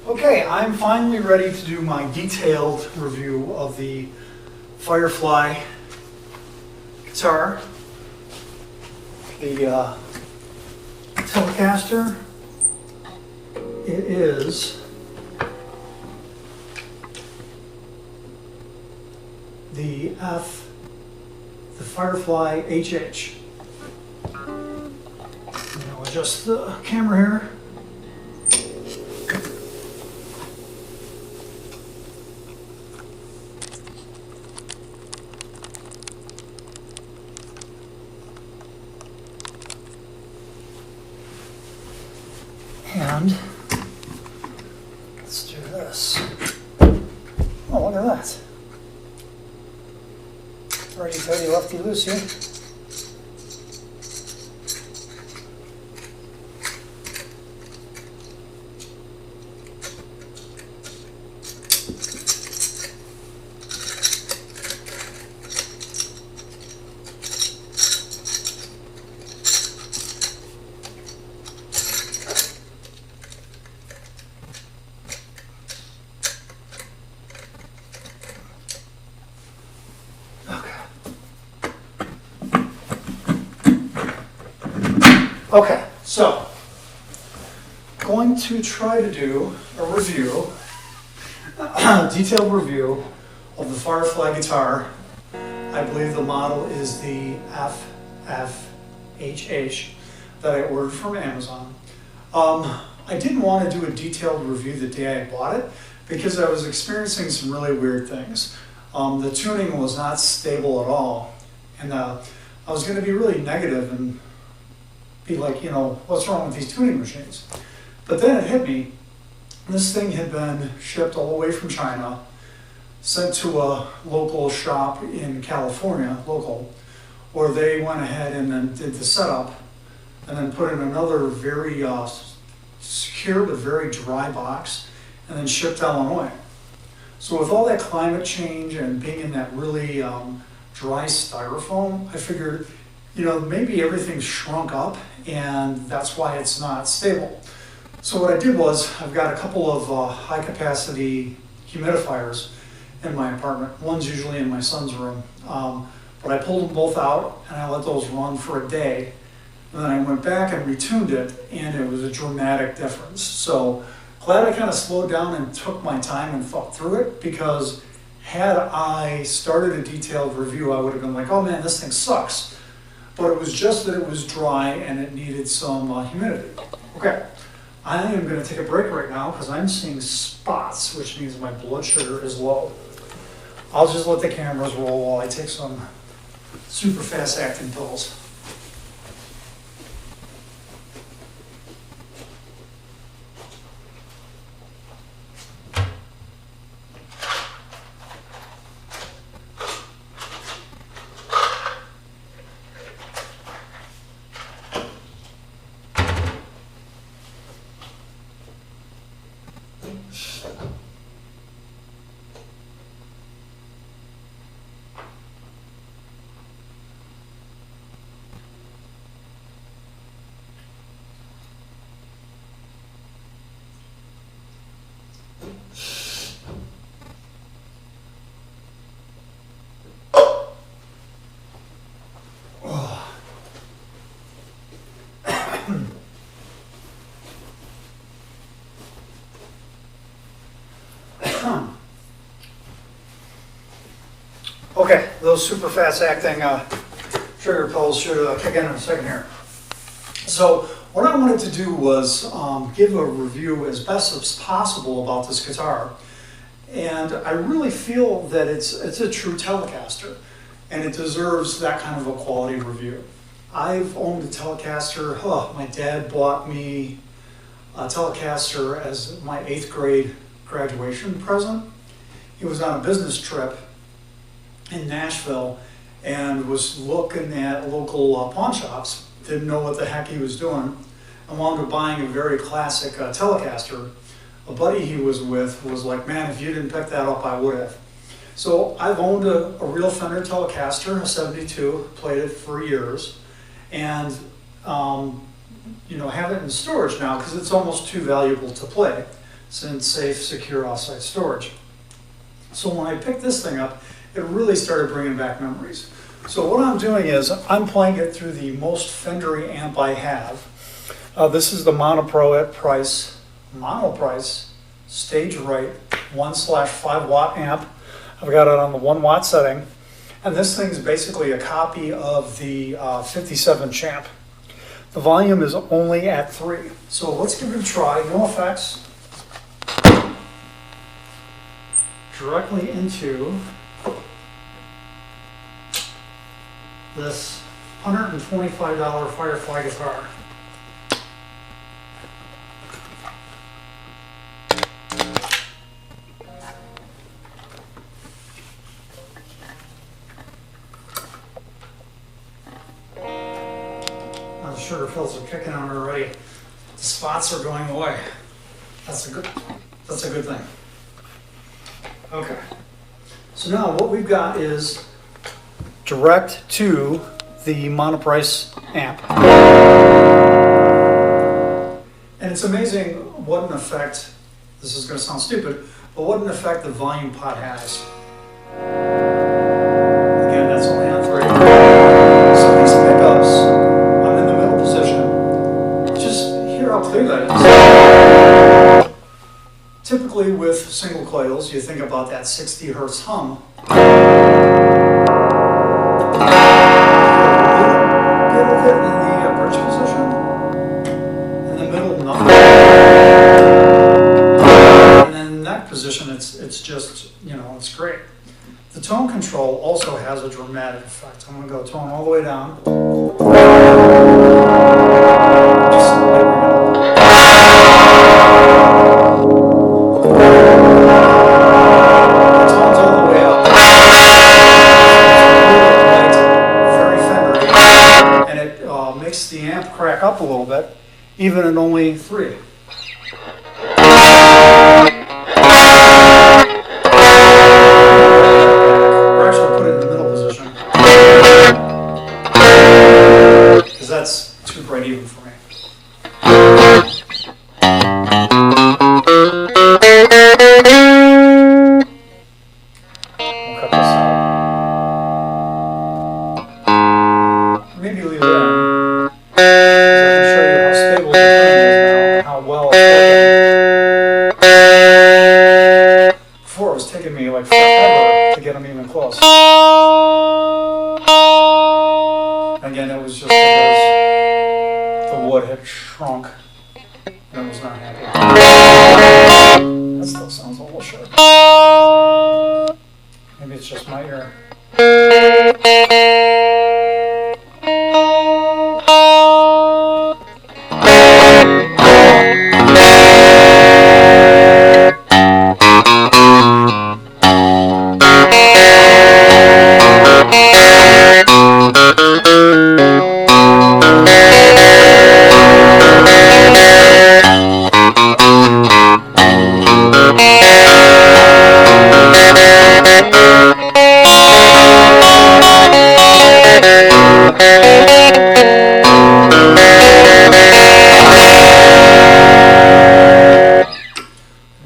Okay, I'm finally ready to do my detailed review of the FireFly Guitar, the Telecaster. It is the FireFly HH. I'll adjust the camera here. And let's do this. Oh, look at that. Righty tighty, lefty loosey. Okay, so going to try to do a review, detailed review of the FireFly Guitar. I believe the model is the FFTH that I ordered from Amazon. I didn't want to do a detailed review the day I bought it because I was experiencing some really weird things. The tuning was not stable at all, and I was going to be really negative and be like, you know, what's wrong with these tuning machines? But then it hit me. This thing had been shipped all the way from China, sent to a local shop in California, where they went ahead and then did the setup and then put in another very secure but very dry box and then shipped to Illinois. So with all that climate change and being in that really dry styrofoam, I figured, you know, maybe everything's shrunk up and that's why it's not stable. So what I did was, I've got a couple of high capacity humidifiers in my apartment. One's usually in my son's room. But I pulled them both out and I let those run for a day. And then I went back and retuned it and it was a dramatic difference. So glad I kind of slowed down and took my time and thought through it, because had I started a detailed review, I would have been like, oh man, this thing sucks. But it was just that it was dry and it needed some humidity. Okay, I am going to take a break right now because I'm seeing spots, which means my blood sugar is low. I'll just let the cameras roll while I take some super fast acting pills. Okay, those super fast acting trigger pills should kick in a second here. So what I wanted to do was give a review as best as possible about this guitar. And I really feel that it's a true Telecaster and it deserves that kind of a quality review. I've owned a Telecaster. My dad bought me a Telecaster as my 8th grade graduation present. He was on a business trip in Nashville and was looking at local pawn shops, didn't know what the heck he was doing, and wound up buying a very classic Telecaster. A buddy he was with was like, man, if you didn't pick that up, I would have. So I've owned a real Fender Telecaster, a 72, played it for years, and you know, have it in storage now because it's almost too valuable to play. It's in safe, secure off-site storage. So when I picked this thing up, it really started bringing back memories. So what I'm doing is I'm playing it through the most Fendery amp I have. This is the Monoprice Stage Right 1/5 watt amp. I've got it on the 1 watt setting. And this thing's basically a copy of the 57 Champ. The volume is only at 3. So let's give it a try. No effects. Directly into this $125 FireFly Guitar. The sugar pills are kicking on already. The spots are going away. That's a good thing. Okay. So now what we've got is direct to the Monoprice amp. And it's amazing what an effect, this is going to sound stupid, but what an effect the volume pot has. Again, that's only on 3. So these pickups, I'm in the middle position. Just hear how clear that is. Typically with single coils, you think about that 60 hertz hum. A little bit in the bridge position. In the middle, nothing. And then in that position, it's just, you know, it's great. The tone control also has a dramatic effect. I'm going to go tone all the way down. Just slightly bring it up. The tone's all the way up. It's really light, very Fendery, and it makes the amp crack up a little bit, even at only 3. That's too bright even for me. We'll cut this out. Maybe leave it in. So I can show you how stable the tone is now and how well it's working. Before it was taking me like forever to get them even close. Again, it was just because the wood had shrunk and it was not happy. That still sounds a little short. Maybe it's just my ear.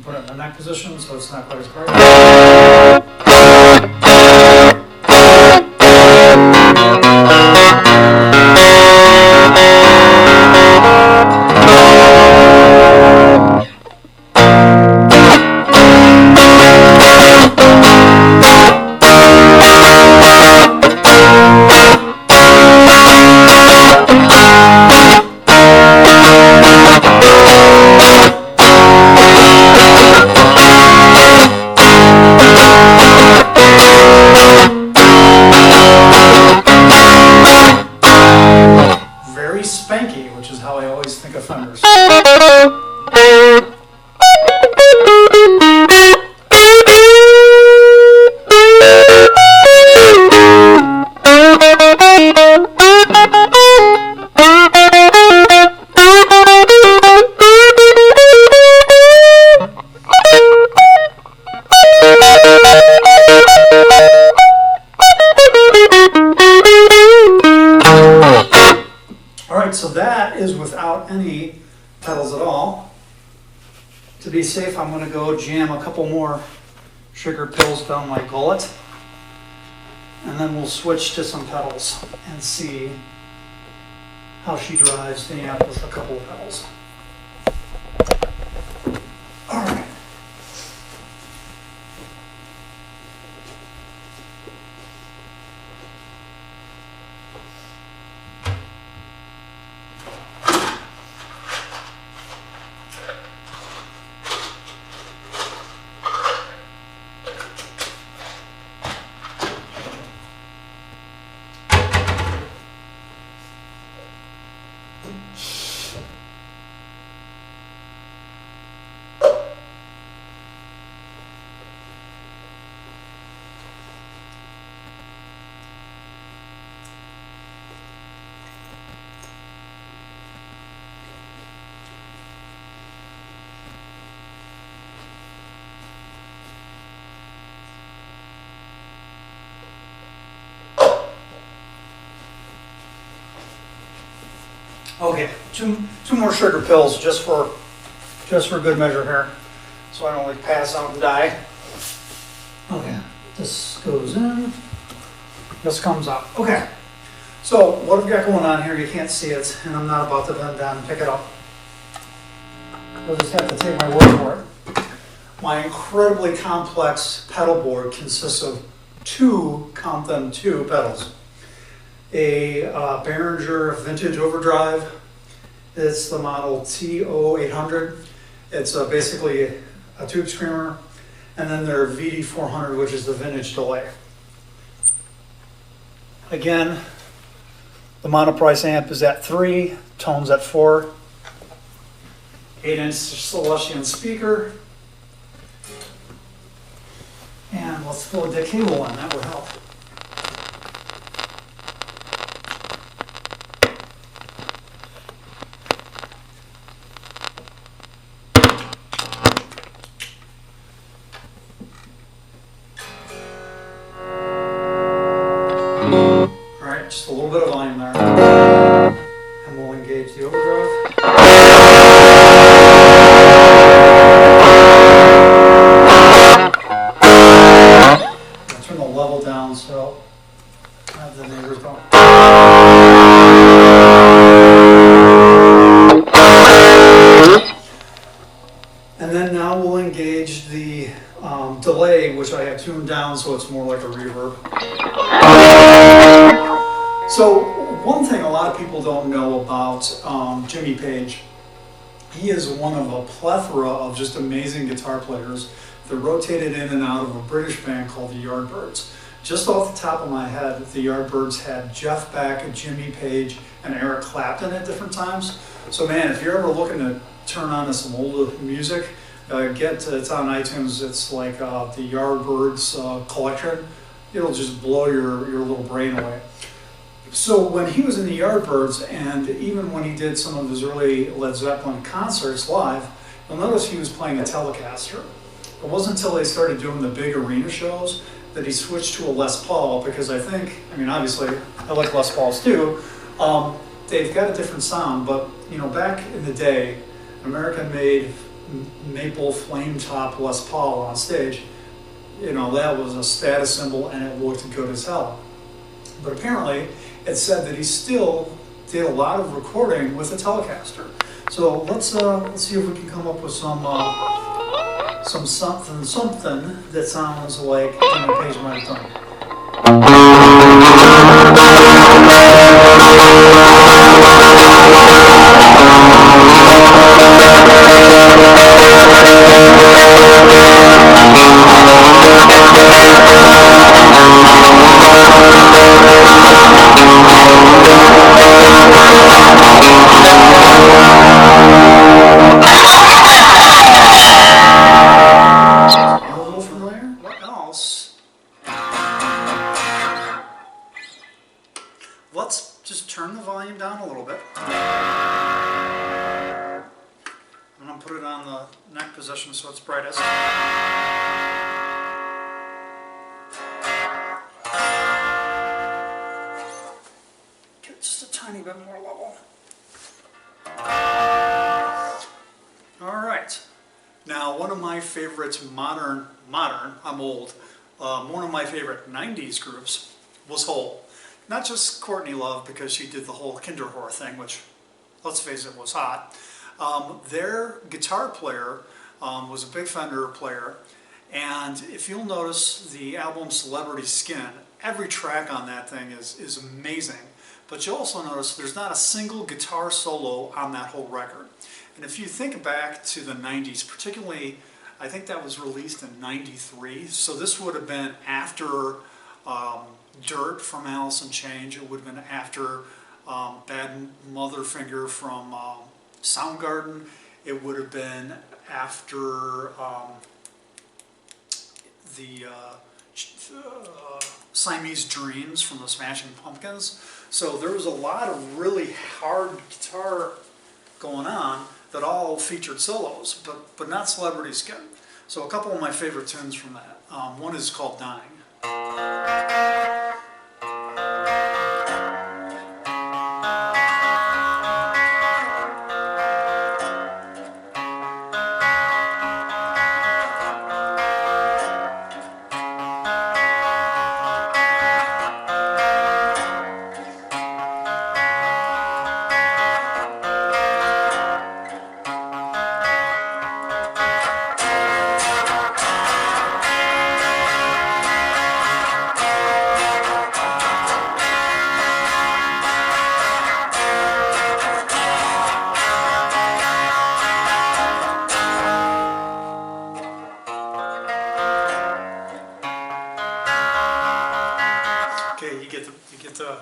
Put it in the neck position so it's not quite as bright. Spanky, which is how I always think of Fenders. So that is without any pedals at all. To be safe, I'm going to go jam a couple more sugar pills down my gullet, and then we'll switch to some pedals and see how she drives the amp with a couple of pedals. All right. Okay, two more sugar pills just for good measure here, so I don't like pass out and die. Okay, this goes in, this comes out. Okay, so what I've got going on here, you can't see it, and I'm not about to bend down and pick it up. You'll just have to take my word for it. My incredibly complex pedal board consists of count them, two pedals. A Behringer Vintage Overdrive. It's the model TO800. It's basically a tube screamer. And then their VD400, which is the vintage delay. Again, the monoprice amp is at 3, tones at 4. 8-inch Celestion speaker. And let's plug the cable in, that would help. Just a little bit of volume there. And we'll engage the overdrive. I'll turn the level down so I have the neighbors going. And then now we'll engage the delay, which I have tuned down so it's more like a reverb. So one thing a lot of people don't know about Jimmy Page, he is one of a plethora of just amazing guitar players that rotated in and out of a British band called the Yardbirds. Just off the top of my head, the Yardbirds had Jeff Beck, Jimmy Page, and Eric Clapton at different times. So man, if you're ever looking to turn on to some older music, it's on iTunes. It's like the Yardbirds collection. It'll just blow your little brain away. So when he was in the Yardbirds, and even when he did some of his early Led Zeppelin concerts live, you'll notice he was playing a Telecaster. It wasn't until they started doing the big arena shows that he switched to a Les Paul, because obviously I like Les Pauls too. They've got a different sound, but back in the day, an American-made maple flame top Les Paul on stage, that was a status symbol and it looked good as hell. But apparently, it said that he still did a lot of recording with a Telecaster. So let's see if we can come up with something that sounds like Jimmy Page might have done. Let's just turn the volume down a little bit. I'm going to put it on the neck position so it's brightest. Get just a tiny bit more level. All right. Now, one of my favorite I'm old, one of my favorite 90s groups was Hole. Not just Courtney Love, because she did the whole Kinderhor thing, which, let's face it, was hot. Their guitar player was a big Fender player, and if you'll notice the album Celebrity Skin, every track on that thing is amazing. But you'll also notice there's not a single guitar solo on that whole record. And if you think back to the 90s, particularly, I think that was released in 93, so this would have been after Dirt from Alice in Chains. It would have been after Bad Motherfinger from Soundgarden. It would have been after the Siamese Dreams from the Smashing Pumpkins. So there was a lot of really hard guitar going on that all featured solos, but not Celebrity Skin. So a couple of my favorite tunes from that. One is called Dying.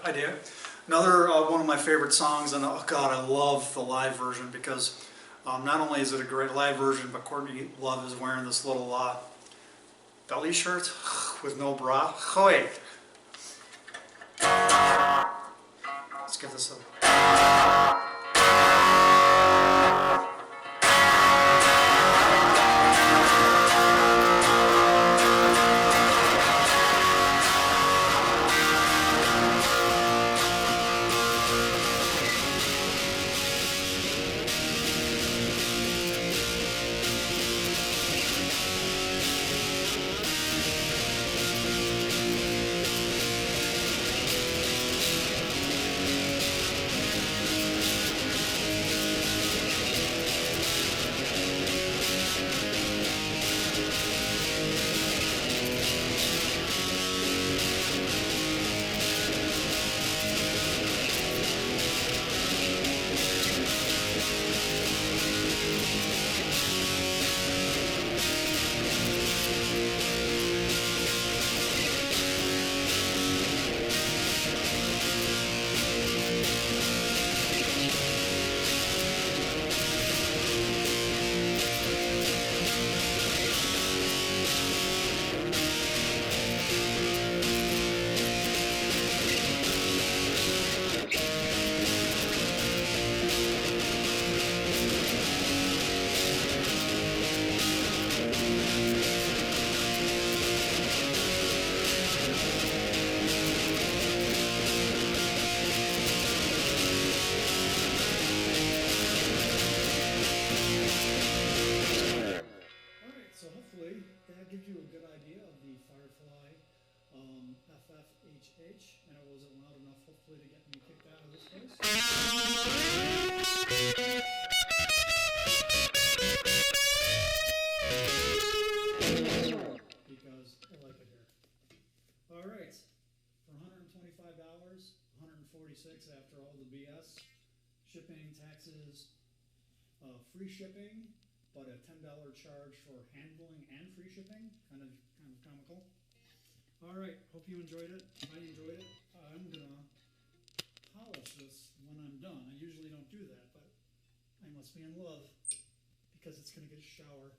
Idea. Another one of my favorite songs, and oh God, I love the live version because not only is it a great live version, but Courtney Love is wearing this little belly shirt with no bra. Hoy! Let's get this up. Gives you a good idea of the FireFly FFTH. And it wasn't loud enough, hopefully, to get me kicked out of this place. Because I like it here. All right, for $125, $146 after all the BS, shipping, taxes, free shipping, but a $10 charge for handling and free shipping, kind of comical. All right, hope you enjoyed it. I enjoyed it. I'm gonna polish this when I'm done. I usually don't do that, but I must be in love because it's gonna get a shower.